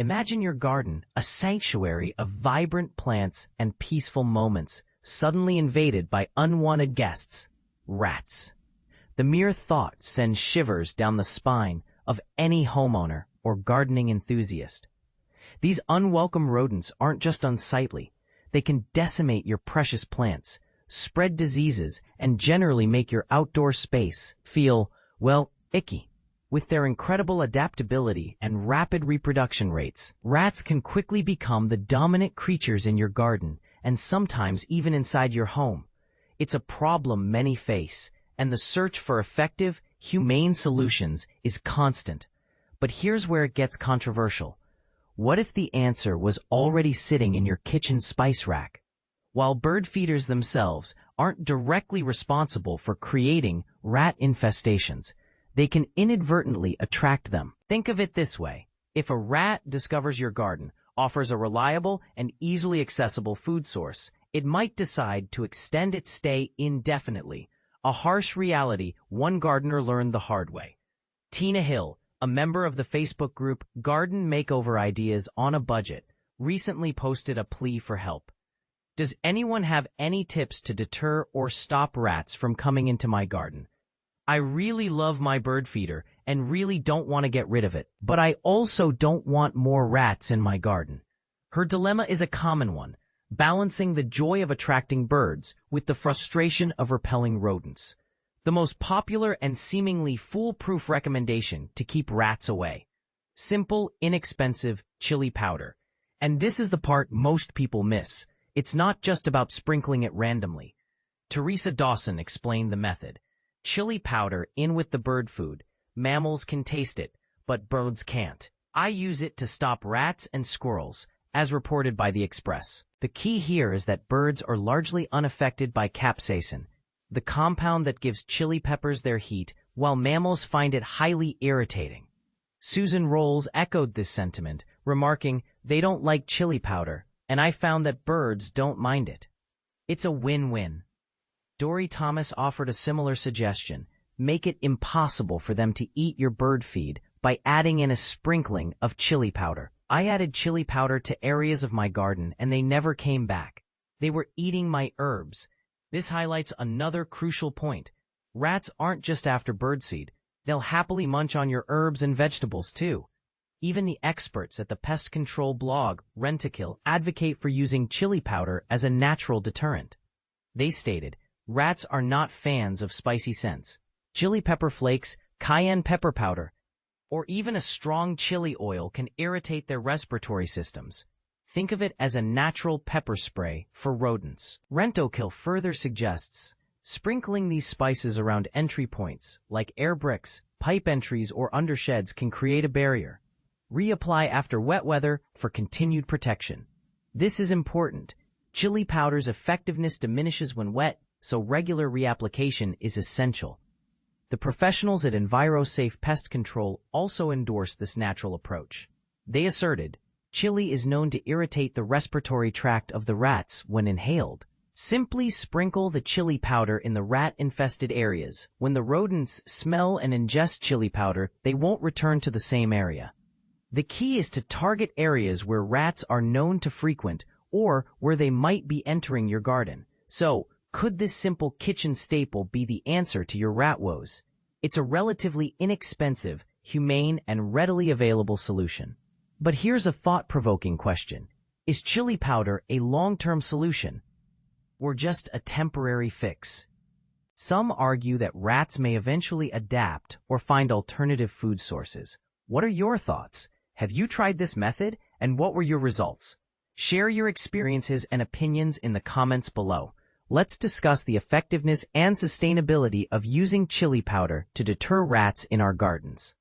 Imagine your garden, a sanctuary of vibrant plants and peaceful moments, suddenly invaded by unwanted guests, rats. The mere thought sends shivers down the spine of any homeowner or gardening enthusiast. These unwelcome rodents aren't just unsightly. They can decimate your precious plants, spread diseases, and generally make your outdoor space feel, well, icky. With their incredible adaptability and rapid reproduction rates, rats can quickly become the dominant creatures in your garden and sometimes even inside your home. It's a problem many face, and the search for effective, humane solutions is constant. But here's where it gets controversial. What if the answer was already sitting in your kitchen spice rack? While bird feeders themselves aren't directly responsible for creating rat infestations, they can inadvertently attract them. Think of it this way. If a rat discovers your garden, offers a reliable and easily accessible food source, it might decide to extend its stay indefinitely, a harsh reality one gardener learned the hard way. Tina Hill, a member of the Facebook group Garden Makeover Ideas on a Budget, recently posted a plea for help. Does anyone have any tips to deter or stop rats from coming into my garden? I really love my bird feeder and really don't want to get rid of it, but I also don't want more rats in my garden. Her dilemma is a common one, balancing the joy of attracting birds with the frustration of repelling rodents. The most popular and seemingly foolproof recommendation to keep rats away. Simple, inexpensive chili powder. And this is the part most people miss. It's not just about sprinkling it randomly. Teresa Dawson explained the method. Chili powder in with the bird food. Mammals can taste it, but birds can't. I use it to stop rats and squirrels, as reported by The Express. The key here is that birds are largely unaffected by capsaicin, the compound that gives chili peppers their heat, while mammals find it highly irritating. Susan Rolls echoed this sentiment, remarking, "They don't like chili powder, and I found that birds don't mind it. It's a win-win." Dory Thomas offered a similar suggestion. Make it impossible for them to eat your bird feed by adding in a sprinkling of chili powder. I added chili powder to areas of my garden and they never came back. They were eating my herbs. This highlights another crucial point. Rats aren't just after birdseed. They'll happily munch on your herbs and vegetables too. Even the experts at the pest control blog Rentakill advocate for using chili powder as a natural deterrent. They stated, rats are not fans of spicy scents. Chili pepper flakes, cayenne pepper powder, or even a strong chili oil can irritate their respiratory systems. Think of it as a natural pepper spray for rodents. Rentakill further suggests sprinkling these spices around entry points, like air bricks, pipe entries, or undersheds can create a barrier. Reapply after wet weather for continued protection. This is important. Chili powder's effectiveness diminishes when wet, so regular reapplication is essential. The professionals at EnviroSafe Pest Control also endorsed this natural approach. They asserted, chili is known to irritate the respiratory tract of the rats when inhaled. Simply sprinkle the chili powder in the rat-infested areas. When the rodents smell and ingest chili powder, they won't return to the same area. The key is to target areas where rats are known to frequent or where they might be entering your garden. So, could this simple kitchen staple be the answer to your rat woes? It's a relatively inexpensive, humane, and readily available solution. But here's a thought-provoking question. Is chili powder a long-term solution, or just a temporary fix? Some argue that rats may eventually adapt or find alternative food sources. What are your thoughts? Have you tried this method, and what were your results? Share your experiences and opinions in the comments below. Let's discuss the effectiveness and sustainability of using chili powder to deter rats in our gardens.